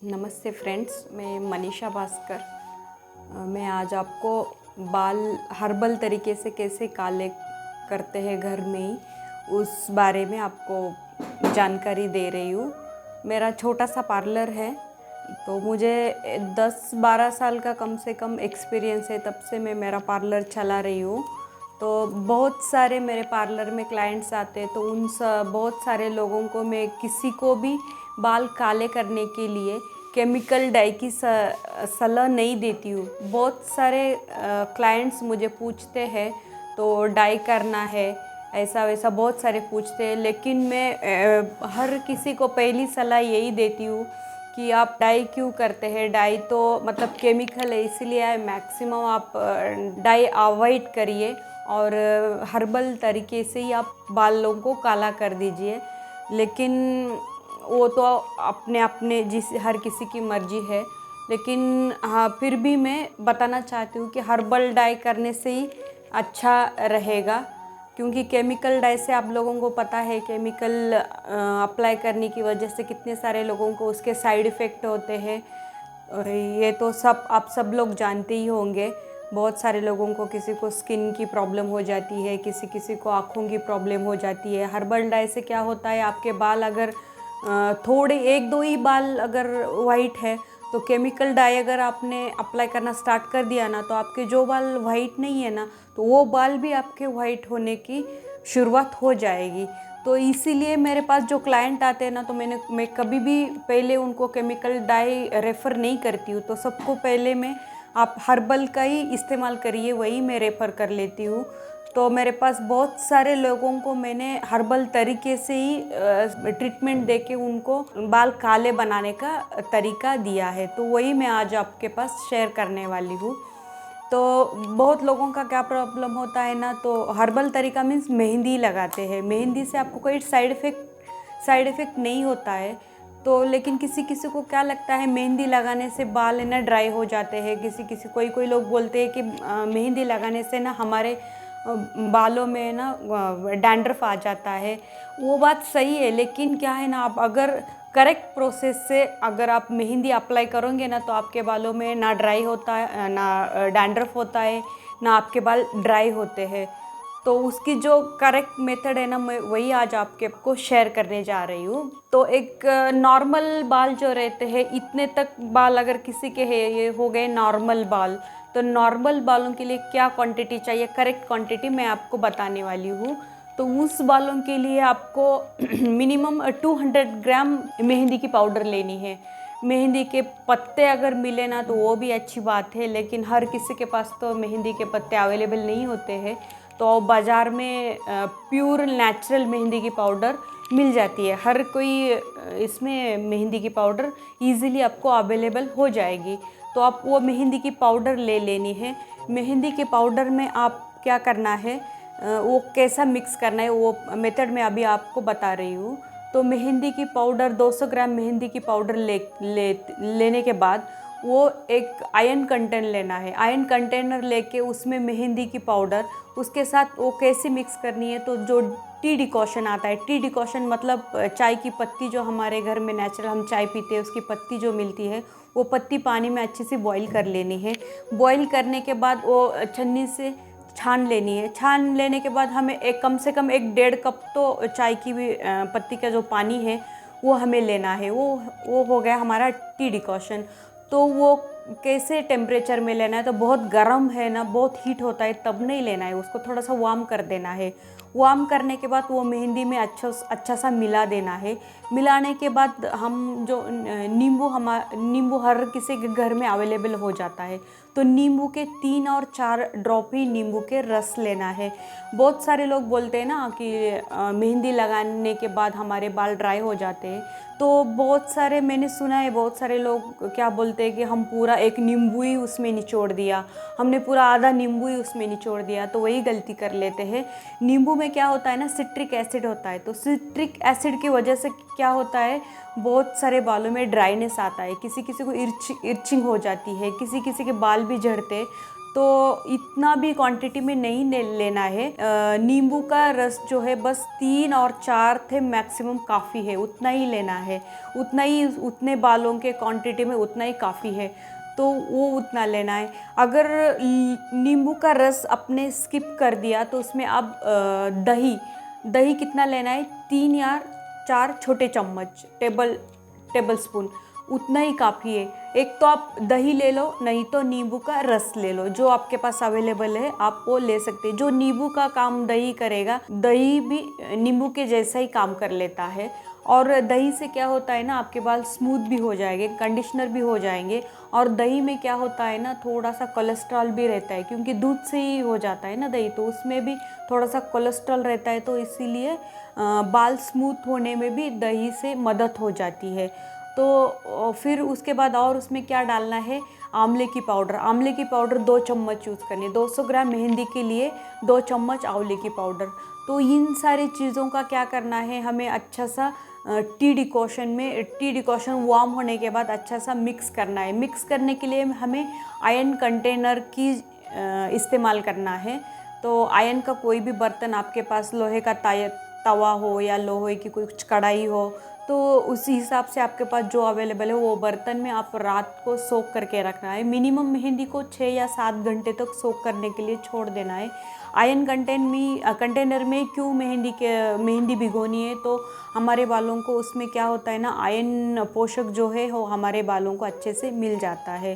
नमस्ते फ्रेंड्स, मैं मनीषा भास्कर। मैं आज आपको बाल हर्बल तरीके से कैसे काले करते हैं घर में ही उस बारे में आपको जानकारी दे रही हूँ। मेरा छोटा सा पार्लर है, तो मुझे 10-12 साल का कम से कम एक्सपीरियंस है। तब से मैं मेरा पार्लर चला रही हूँ। तो बहुत सारे मेरे पार्लर में क्लाइंट्स आते हैं, तो बहुत सारे लोगों को मैं किसी को भी बाल काले करने के लिए केमिकल डाई की सलाह नहीं देती हूँ। बहुत सारे क्लाइंट्स मुझे पूछते हैं, तो डाई करना है ऐसा वैसा बहुत सारे पूछते हैं, लेकिन मैं हर किसी को पहली सलाह यही देती हूँ कि आप डाई क्यों करते हैं। डाई तो मतलब केमिकल है, इसलिए मैक्सिमम आप डाई अवॉइड करिए और हर्बल तरीके से ही आप बालों को काला कर दीजिए। लेकिन वो तो अपने अपने हर किसी की मर्जी है। लेकिन हाँ, फिर भी मैं बताना चाहती हूँ कि हर्बल डाई करने से ही अच्छा रहेगा, क्योंकि केमिकल डाई से आप लोगों को पता है केमिकल अप्लाई करने की वजह से कितने सारे लोगों को उसके साइड इफ़ेक्ट होते हैं। ये तो आप सब लोग जानते ही होंगे। बहुत सारे लोगों को, किसी को स्किन की प्रॉब्लम हो जाती है, किसी किसी को आँखों की प्रॉब्लम हो जाती है। हर्बल डाई से क्या होता है, आपके बाल अगर थोड़े 1-2 ही बाल अगर वाइट है, तो केमिकल डाई अगर आपने अप्लाई करना स्टार्ट कर दिया ना, तो आपके जो बाल वाइट नहीं है ना, तो वो बाल भी आपके वाइट होने की शुरुआत हो जाएगी। तो इसीलिए मेरे पास जो क्लाइंट आते हैं ना, तो मैं कभी भी पहले उनको केमिकल डाई रेफ़र नहीं करती हूँ। तो सबको पहले मैं आप हर्बल का ही इस्तेमाल करिए, वही मैं रेफ़र कर लेती हूँ। तो मेरे पास बहुत सारे लोगों को मैंने हर्बल तरीके से ही ट्रीटमेंट देके उनको बाल काले बनाने का तरीका दिया है। तो वही मैं आज आपके पास शेयर करने वाली हूँ। तो बहुत लोगों का क्या प्रॉब्लम होता है ना, तो हर्बल तरीका मीन्स मेहंदी लगाते हैं। मेहंदी से आपको कोई साइड इफ़ेक्ट नहीं होता है। तो लेकिन किसी किसी को क्या लगता है, मेहंदी लगाने से बाल है ना ड्राई हो जाते हैं। कोई लोग बोलते हैं कि मेहंदी लगाने से ना हमारे बालों में ना डैंड्रफ आ जाता है। वो बात सही है, लेकिन क्या है ना, आप अगर करेक्ट प्रोसेस से अगर आप मेहंदी अप्लाई करोगे ना, तो आपके बालों में ना ड्राई होता है, ना डैंड्रफ होता है, ना आपके बाल ड्राई होते हैं। तो उसकी जो करेक्ट मेथड है ना, मैं वही आज आपको शेयर करने जा रही हूँ। तो एक नॉर्मल बाल जो रहते हैं, इतने तक बाल अगर किसी के है, ये हो गए नॉर्मल बाल। तो नॉर्मल बालों के लिए क्या क्वांटिटी चाहिए, करेक्ट क्वांटिटी मैं आपको बताने वाली हूँ। तो उस बालों के लिए आपको मिनिमम 200 ग्राम मेहंदी की पाउडर लेनी है। मेहंदी के पत्ते अगर मिले ना, तो वो भी अच्छी बात है, लेकिन हर किसी के पास तो मेहंदी के पत्ते अवेलेबल नहीं होते हैं। तो बाज़ार में प्योर नेचुरल मेहंदी की पाउडर मिल जाती है। हर कोई इसमें मेहंदी की पाउडर इजीली आपको अवेलेबल हो जाएगी। तो आप वो मेहंदी की पाउडर ले लेनी है। मेहंदी के पाउडर में आप क्या करना है, वो कैसा मिक्स करना है, वो मेथड मैं अभी आपको बता रही हूँ। तो मेहंदी की पाउडर 200 ग्राम मेहंदी की पाउडर लेने के बाद वो एक आयरन कंटेनर लेना है। आयरन कंटेनर लेके उसमें मेहंदी की पाउडर, उसके साथ वो कैसे मिक्स करनी है, तो जो टी डिकॉशन आता है, टी डिकॉशन मतलब चाय की पत्ती, जो हमारे घर में नेचुरल हम चाय पीते हैं उसकी पत्ती जो मिलती है, वो पत्ती पानी में अच्छे से बॉईल कर लेनी है। बॉईल करने के बाद वो छन्नी से छान लेनी है। छान लेने के बाद हमें कम से कम 1-1.5 कप तो चाय की भी पत्ती का जो पानी है वो हमें लेना है। वो हो गया हमारा टी डिकॉशन। तो वो कैसे टेम्परेचर में लेना है, तो बहुत गर्म है ना, बहुत हीट होता है तब नहीं लेना है, उसको थोड़ा सा वार्म कर देना है। वार्म करने के बाद वो मेहंदी में अच्छा सा मिला देना है। मिलाने के बाद हम जो नींबू हर किसी के घर में अवेलेबल हो जाता है, तो नींबू के 3 और 4 ड्रॉप ही नींबू के रस लेना है। बहुत सारे लोग बोलते हैं ना कि मेहंदी लगाने के बाद हमारे बाल ड्राई हो जाते हैं। तो बहुत सारे मैंने सुना है, बहुत सारे लोग क्या बोलते हैं कि हम पूरा एक नींबू ही उसमें निचोड़ दिया, हमने पूरा आधा नींबू ही उसमें निचोड़ दिया। तो वही गलती कर लेते हैं। नींबू में क्या होता है ना, सिट्रिक एसिड होता है। तो सिट्रिक एसिड की वजह से क्या होता है, बहुत सारे बालों में ड्राइनेस आता है, किसी किसी को इर्चिंग हो जाती है, किसी किसी के बाल भी झड़ते। तो इतना भी क्वांटिटी में नहीं लेना है। नींबू का रस जो है बस 3 और 4 थे मैक्सिमम, काफ़ी है, उतना ही लेना है, उतने बालों के क्वांटिटी में उतना ही काफ़ी है, तो वो उतना लेना है। अगर नींबू का रस आपने स्किप कर दिया तो उसमें आप दही कितना लेना है, 3 या 4 छोटे चम्मच, टेबल स्पून, उतना ही काफ़ी है। एक तो आप दही ले लो, नहीं तो नींबू का रस ले लो, जो आपके पास अवेलेबल है आप वो ले सकते हैं। जो नींबू का काम दही करेगा, दही भी नींबू के जैसा ही काम कर लेता है। और दही से क्या होता है ना, आपके बाल स्मूथ भी हो जाएंगे, कंडीशनर भी हो जाएंगे। और दही में क्या होता है ना, थोड़ा सा कोलेस्ट्रॉल भी रहता है, क्योंकि दूध से ही हो जाता है ना दही, तो उसमें भी थोड़ा सा कोलेस्ट्रॉल रहता है, तो इसीलिए बाल स्मूथ होने में भी दही से मदद हो जाती है। तो फिर उसके बाद और उसमें क्या डालना है, आंवले की पाउडर 2 चम्मच यूज़ करनी है। 200 ग्राम मेहंदी के लिए 2 चम्मच आंवले की पाउडर। तो इन सारी चीज़ों का क्या करना है, हमें अच्छा सा टी डिकॉशन वार्म होने के बाद अच्छा सा मिक्स करना है। मिक्स करने के लिए हमें आयरन कंटेनर की इस्तेमाल करना है। तो आयरन का कोई भी बर्तन आपके पास, लोहे का तवा हो या लोहे की कुछ कढ़ाई हो, तो उसी हिसाब से आपके पास जो अवेलेबल है वो बर्तन में आप रात को सोख करके रखना है। मिनिमम मेहंदी को 6 या 7 घंटे तक सोख करने के लिए छोड़ देना है। आयरन कंटेनर में क्यों मेहंदी भिगोनी है, तो हमारे बालों को उसमें क्या होता है ना, आयरन पोषक जो है वो हमारे बालों को अच्छे से मिल जाता है।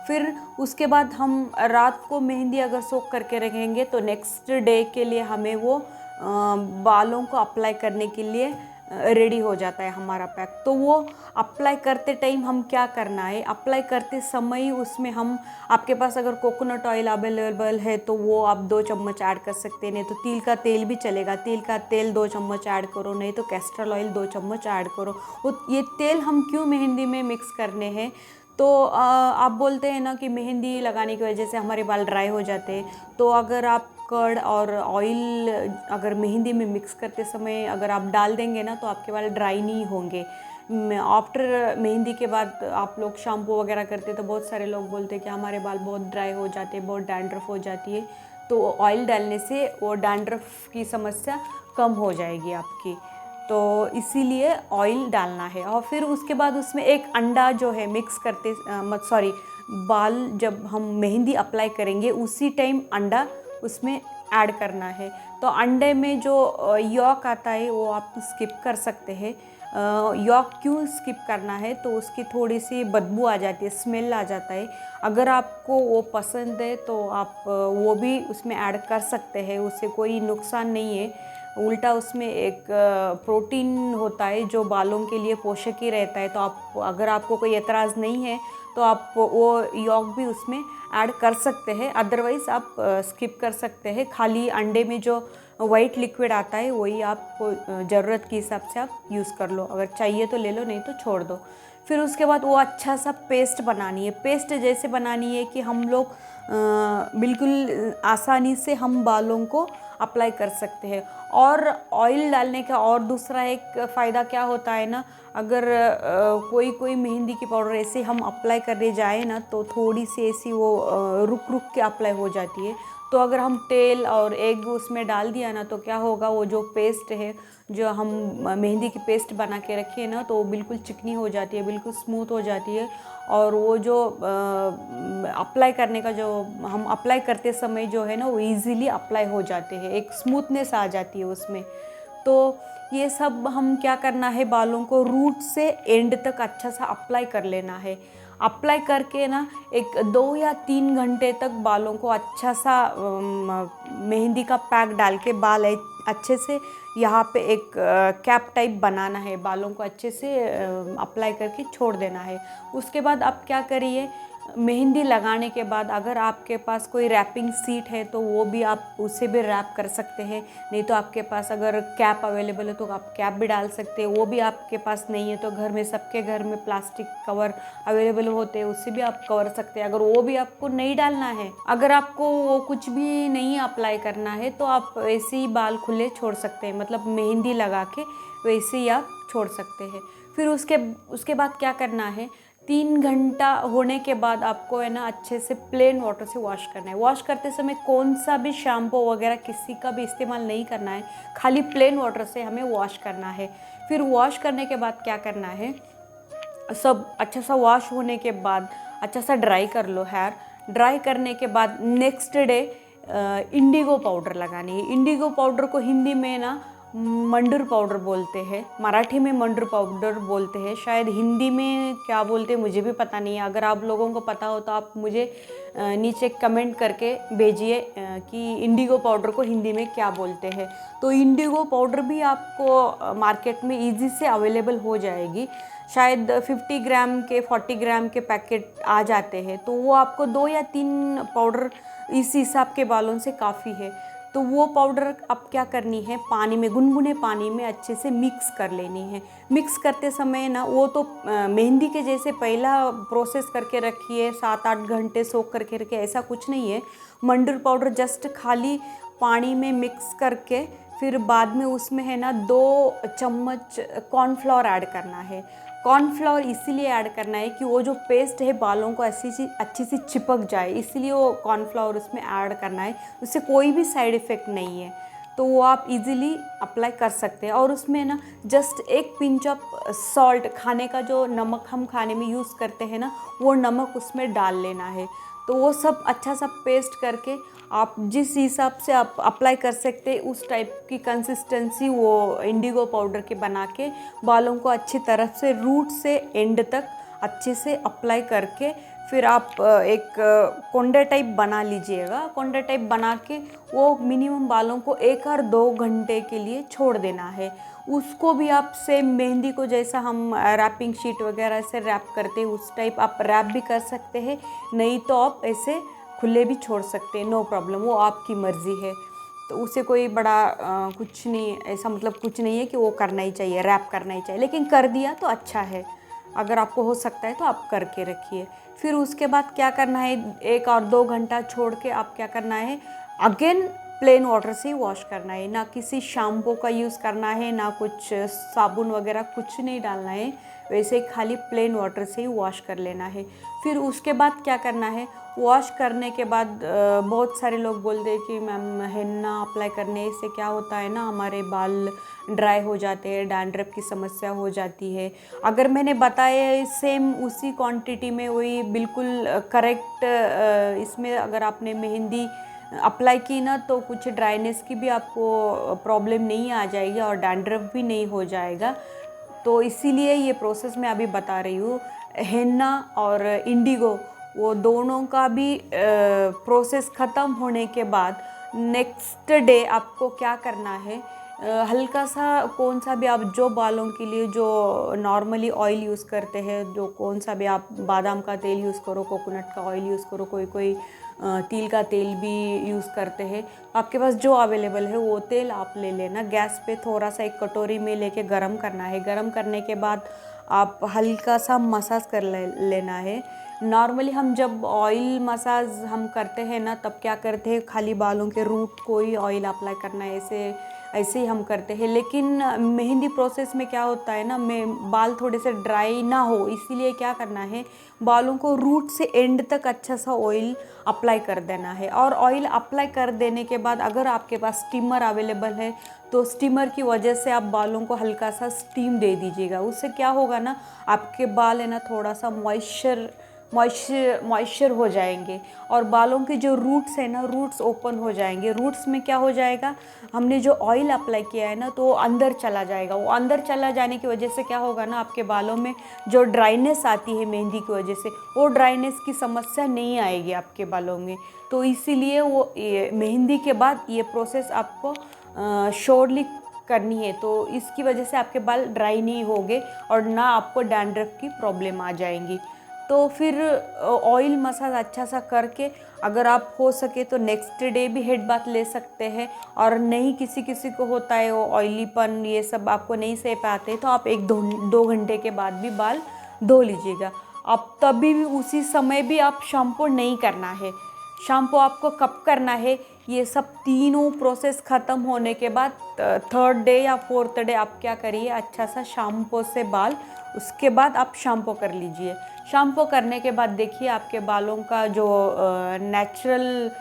फिर उसके बाद हम रात को मेहंदी अगर सोख करके रखेंगे तो नेक्स्ट डे के लिए हमें वो बालों को अप्लाई करने के लिए रेडी हो जाता है हमारा पैक। तो वो अप्लाई करते टाइम हम क्या करना है, अप्लाई करते समय उसमें हम, आपके पास अगर कोकोनट ऑयल अवेलेबल है तो वो आप 2 चम्मच ऐड कर सकते हैं, नहीं तो तिल का तेल भी चलेगा, तिल का तेल 2 चम्मच ऐड करो, नहीं तो कैस्टर ऑयल 2 चम्मच ऐड करो। ये तेल हम क्यों मेहंदी में मिक्स करने हैं, तो आप बोलते हैं ना कि मेहंदी लगाने की वजह से हमारे बाल ड्राई हो जाते हैं, तो अगर आप कर्ड और ऑयल अगर मेहंदी में मिक्स करते समय अगर आप डाल देंगे ना, तो आपके बाल ड्राई नहीं होंगे। आफ्टर मेहंदी के बाद आप लोग शैम्पू वगैरह करते तो बहुत सारे लोग बोलते हैं कि हमारे बाल बहुत ड्राई हो जाते हैं, बहुत डैंड्रफ हो जाती है, तो ऑयल डालने से वो डैंड्रफ की समस्या कम हो जाएगी आपकी। तो इसीलिए ऑयल डालना है। और फिर उसके बाद उसमें एक अंडा जो है मिक्स करते बाल जब हम मेहंदी अप्लाई करेंगे उसी टाइम अंडा उसमें ऐड करना है। तो अंडे में जो यॉक आता है वो आप स्किप कर सकते हैं। यॉक क्यों स्किप करना है, तो उसकी थोड़ी सी बदबू आ जाती है, स्मेल आ जाता है। अगर आपको वो पसंद है तो आप वो भी उसमें ऐड कर सकते हैं, उससे कोई नुकसान नहीं है। उल्टा उसमें एक प्रोटीन होता है जो बालों के लिए पोषक ही रहता है। तो आप, अगर आपको कोई एतराज़ नहीं है तो आप वो यॉक भी उसमें ऐड कर सकते हैं, अदरवाइज़ आप स्किप कर सकते हैं। खाली अंडे में जो वाइट लिक्विड आता है वही आपको ज़रूरत के हिसाब से आप यूज़ कर लो, अगर चाहिए तो ले लो, नहीं तो छोड़ दो। फिर उसके बाद वो अच्छा सा पेस्ट बनानी है। पेस्ट जैसे बनानी है कि हम लोग बिल्कुल आसानी से हम बालों को अप्लाई कर सकते हैं। और ऑयल डालने का और दूसरा एक फ़ायदा क्या होता है ना, अगर कोई मेहंदी की पाउडर ऐसे हम अप्लाई करने जाए ना, तो थोड़ी सी ऐसी वो रुक रुक के अप्लाई हो जाती है। तो अगर हम तेल और एग उसमें डाल दिया ना, तो क्या होगा, वो जो पेस्ट है, जो हम मेहंदी की पेस्ट बना के रखी है ना, तो वो बिल्कुल चिकनी हो जाती है, बिल्कुल स्मूथ हो जाती है। और वो जो अप्लाई करने का जो हम अप्लाई करते समय जो है ना, वो इजीली अप्लाई हो जाते हैं, एक स्मूथनेस आ जाती है उसमें। तो ये सब हम क्या करना है, बालों को रूट से एंड तक अच्छा सा अप्लाई कर लेना है। अप्लाई करके ना एक 2 या 3 घंटे तक बालों को अच्छा सा मेहंदी का पैक डाल के बाल अच्छे से यहाँ पे एक कैप टाइप बनाना है, बालों को अच्छे से अप्लाई करके छोड़ देना है। उसके बाद आप क्या करिए, मेहंदी लगाने के बाद अगर आपके पास कोई रैपिंग सीट है तो वो भी आप उसे भी रैप कर सकते हैं, नहीं तो आपके पास अगर कैप अवेलेबल है तो आप कैप भी डाल सकते हैं। वो भी आपके पास नहीं है तो घर में, सबके घर में प्लास्टिक कवर अवेलेबल होते हैं, उससे भी आप कवर सकते हैं। अगर वो भी आपको नहीं डालना है, अगर आपको वो कुछ भी नहीं अप्लाई करना है, तो आप ऐसे ही बाल खुले छोड़ सकते हैं, मतलब मेहंदी लगा के वैसे ही आप छोड़ सकते हैं। फिर उसके बाद क्या करना है, 3 घंटा होने के बाद आपको है ना अच्छे से प्लेन वाटर से वॉश करना है। वॉश करते समय कौन सा भी शैम्पू वगैरह किसी का भी इस्तेमाल नहीं करना है, खाली प्लेन वाटर से हमें वॉश करना है। फिर वॉश करने के बाद क्या करना है, सब अच्छा सा वॉश होने के बाद अच्छा सा ड्राई कर लो हेयर। ड्राई करने के बाद नेक्स्ट डे इंडिगो पाउडर लगानी है। इंडिगो पाउडर को हिंदी में ना मंडूर पाउडर बोलते हैं, मराठी में मंडूर पाउडर बोलते हैं, शायद हिंदी में क्या बोलते हैं मुझे भी पता नहीं है। अगर आप लोगों को पता हो तो आप मुझे नीचे कमेंट करके भेजिए कि इंडिगो पाउडर को हिंदी में क्या बोलते हैं। तो इंडिगो पाउडर भी आपको मार्केट में इजी से अवेलेबल हो जाएगी। शायद 50 ग्राम के 40 ग्राम के पैकेट आ जाते हैं, तो वो आपको 2 या 3 पाउडर इस हिसाब के बालों से काफ़ी है। तो वो पाउडर अब क्या करनी है, पानी में, गुनगुने पानी में अच्छे से मिक्स कर लेनी है। मिक्स करते समय ना वो तो मेहंदी के जैसे पहला प्रोसेस करके रखिए, 7-8 घंटे सोख करके रखिए, ऐसा कुछ नहीं है। मंडूर पाउडर जस्ट खाली पानी में मिक्स करके फिर बाद में उसमें है ना 2 चम्मच कॉर्नफ्लोर ऐड करना है। कॉर्नफ्लोर इसीलिए ऐड करना है कि वो जो पेस्ट है बालों को अच्छी सी चिपक जाए, इसीलिए वो कॉर्नफ्लोर उसमें ऐड करना है। उससे कोई भी साइड इफ़ेक्ट नहीं है, तो वो आप इजीली अप्लाई कर सकते हैं। और उसमें ना जस्ट एक पिंच ऑफ सॉल्ट, खाने का जो नमक हम खाने में यूज़ करते हैं ना, वो नमक उसमें डाल लेना है। तो वो सब अच्छा सा पेस्ट करके आप जिस हिसाब से आप अप्लाई कर सकते हैं उस टाइप की कंसिस्टेंसी वो इंडिगो पाउडर के बना के बालों को अच्छी तरह से रूट से एंड तक अच्छे से अप्लाई करके फिर आप एक कोंडे टाइप बना लीजिएगा। कोंडे टाइप बना के वो मिनिमम बालों को 1 और 2 घंटे के लिए छोड़ देना है। उसको भी आप सेम मेहंदी को जैसा हम रैपिंग शीट वगैरह से रैप करते हैं उस टाइप आप रैप भी कर सकते हैं, नहीं तो आप ऐसे खुले भी छोड़ सकते हैं, नो प्रॉब्लम, वो आपकी मर्ज़ी है। तो उसे कोई बड़ा कुछ नहीं, ऐसा मतलब कुछ नहीं है कि वो करना ही चाहिए, रैप करना ही चाहिए, लेकिन कर दिया तो अच्छा है। अगर आपको हो सकता है तो आप करके रखिए। फिर उसके बाद क्या करना है, 1 और 2 घंटा छोड़ के आप क्या करना है, अगेन प्लेन वाटर से ही वॉश करना है। ना किसी शैम्पू का यूज़ करना है, ना कुछ साबुन वगैरह कुछ नहीं डालना है, वैसे खाली प्लेन वाटर से ही वॉश कर लेना है। फिर उसके बाद क्या करना है, वॉश करने के बाद बहुत सारे लोग बोलते हैं कि मैम हेन्ना अप्लाई करने से क्या होता है ना, हमारे बाल ड्राई हो जाते हैं, डैंड्रफ की समस्या हो जाती है। अगर मैंने बताया सेम उसी क्वांटिटी में वही बिल्कुल करेक्ट इसमें अगर आपने मेहंदी अप्लाई की ना तो कुछ ड्राइनेस की भी आपको प्रॉब्लम नहीं आ जाएगी और डैंड्रफ भी नहीं हो जाएगा। तो इसीलिए ये प्रोसेस मैं अभी बता रही हूँ। हेन्ना और इंडिगो वो दोनों का भी प्रोसेस ख़त्म होने के बाद नेक्स्ट डे आपको क्या करना है, हल्का सा कौन सा भी आप जो बालों के लिए जो नॉर्मली ऑयल यूज़ करते हैं, जो कौन सा भी आप बादाम का तेल यूज़ करो, कोकोनट का ऑयल यूज़ करो, कोई कोई तिल का तेल भी यूज़ करते हैं, आपके पास जो अवेलेबल है वो तेल आप ले लेना। गैस पे थोड़ा सा एक कटोरी में लेके गरम करना है। गरम करने के बाद आप हल्का सा मसाज कर लेना है। नॉर्मली हम जब ऑयल मसाज हम करते हैं ना तब क्या करते हैं, खाली बालों के रूट को ही ऑयल अप्लाई करना है, ऐसे ही हम करते हैं। लेकिन मेहंदी प्रोसेस में क्या होता है ना, बाल थोड़े से ड्राई ना हो, इसीलिए क्या करना है, बालों को रूट से एंड तक अच्छा सा ऑयल अप्लाई कर देना है। और ऑयल अप्लाई कर देने के बाद अगर आपके पास स्टीमर अवेलेबल है तो स्टीमर की वजह से आप बालों को हल्का सा स्टीम दे दीजिएगा। उससे क्या होगा ना, आपके बाल है ना थोड़ा सा मॉइस्चर हो जाएंगे और बालों के जो रूट्स है ना, रूट्स ओपन हो जाएंगे। रूट्स में क्या हो जाएगा, हमने जो ऑयल अप्लाई किया है ना तो वो अंदर चला जाएगा। वो अंदर चला जाने की वजह से क्या होगा ना, आपके बालों में जो ड्राइनेस आती है मेहंदी की वजह से, वो ड्राइनेस की समस्या नहीं आएगी आपके बालों में। तो इसीलिए वो मेहंदी के बाद ये प्रोसेस आपको श्योरली करनी है। तो इसकी वजह से आपके बाल ड्राई नहीं होंगे और ना आपको डैंड्रफ की प्रॉब्लम आ जाएंगी। तो फिर ऑयल मसाज अच्छा सा करके अगर आप हो सके तो नेक्स्ट डे भी हेड बाथ ले सकते हैं। और नहीं किसी किसी को होता है वो ऑयलीपन ये सब आपको नहीं सह पाते, तो आप 1-2 घंटे के बाद भी बाल धो लीजिएगा। अब तभी भी उसी समय भी आप शैम्पू नहीं करना है। शैम्पू आपको कब करना है, ये सब तीनों प्रोसेस ख़त्म होने के बाद 3rd डे या 4th डे आप क्या करिए, अच्छा सा शैम्पू से बाल उसके बाद आप शैम्पू कर लीजिए। शैम्पू करने के बाद देखिए आपके बालों का जो नेचुरल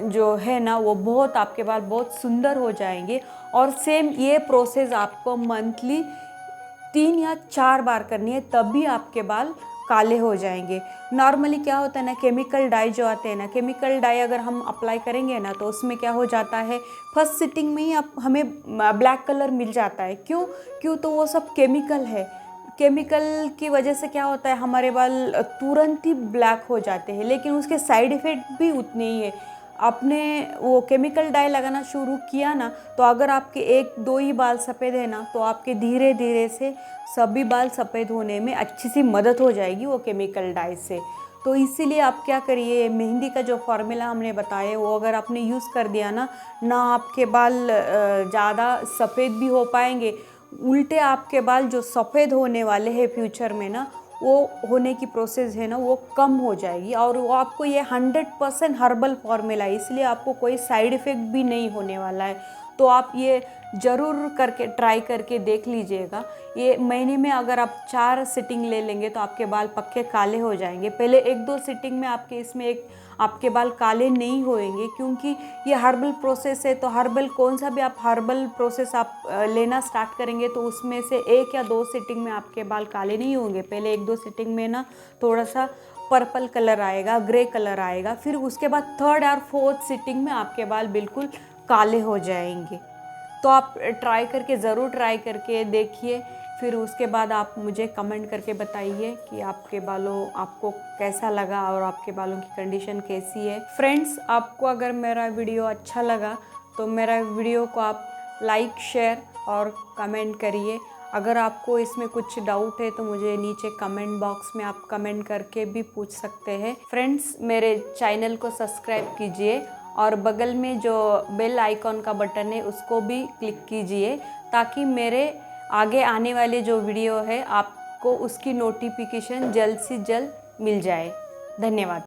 जो है ना वो बहुत, आपके बाल बहुत सुंदर हो जाएंगे। और सेम ये प्रोसेस आपको मंथली 3 या 4 बार करनी है, तभी आपके बाल काले हो जाएंगे। नॉर्मली क्या होता है ना, केमिकल डाई जो आते हैं ना, केमिकल डाई अगर हम अप्लाई करेंगे ना तो उसमें क्या हो जाता है, फर्स्ट सिटिंग में ही आप हमें ब्लैक कलर मिल जाता है। क्यों तो वो सब केमिकल है। केमिकल की वजह से क्या होता है, हमारे बाल तुरंत ही ब्लैक हो जाते हैं, लेकिन उसके साइड इफ़ेक्ट भी उतने ही है। आपने वो केमिकल डाई लगाना शुरू किया ना, तो अगर आपके 1-2 ही बाल सफ़ेद है ना, तो आपके धीरे धीरे से सभी बाल सफ़ेद होने में अच्छी सी मदद हो जाएगी वो केमिकल डाई से। तो इसीलिए आप क्या करिए, मेहंदी का जो फार्मूला हमने बताया वो अगर आपने यूज़ कर दिया ना, आपके बाल ज़्यादा सफ़ेद भी हो पाएंगे, उल्टे आपके बाल जो सफ़ेद होने वाले हैं फ्यूचर में ना, वो होने की प्रोसेस है ना वो कम हो जाएगी। और वो आपको ये 100% हर्बल फॉर्मूला है, इसलिए आपको कोई साइड इफ़ेक्ट भी नहीं होने वाला है। तो आप ये ज़रूर करके ट्राई करके देख लीजिएगा। ये महीने में अगर आप 4 सिटिंग ले लेंगे तो आपके बाल पक्के काले हो जाएंगे। पहले 1-2 सिटिंग में आपके बाल काले नहीं होएंगे, क्योंकि ये हर्बल प्रोसेस है। तो हर्बल कौन सा भी आप हर्बल प्रोसेस आप लेना स्टार्ट करेंगे तो उसमें से 1 या 2 सिटिंग में आपके बाल काले नहीं होंगे। पहले 1-2 सिटिंग में ना थोड़ा सा पर्पल कलर आएगा, ग्रे कलर आएगा, फिर उसके बाद 3rd और 4th सिटिंग में आपके बाल बिल्कुल काले हो जाएंगे। तो आप ज़रूर ट्राई करके देखिए, फिर उसके बाद आप मुझे कमेंट करके बताइए कि आपके बालों आपको कैसा लगा और आपके बालों की कंडीशन कैसी है। फ्रेंड्स, आपको अगर मेरा वीडियो अच्छा लगा तो मेरा वीडियो को आप लाइक, शेयर और कमेंट करिए। अगर आपको इसमें कुछ डाउट है तो मुझे नीचे कमेंट बॉक्स में आप कमेंट करके भी पूछ सकते हैं। फ्रेंड्स, मेरे चैनल को सब्सक्राइब कीजिए और बगल में जो बेल आइकॉन का बटन है उसको भी क्लिक कीजिए, ताकि मेरे आगे आने वाले जो वीडियो है आपको उसकी नोटिफिकेशन जल्द से जल्द मिल जाए। धन्यवाद।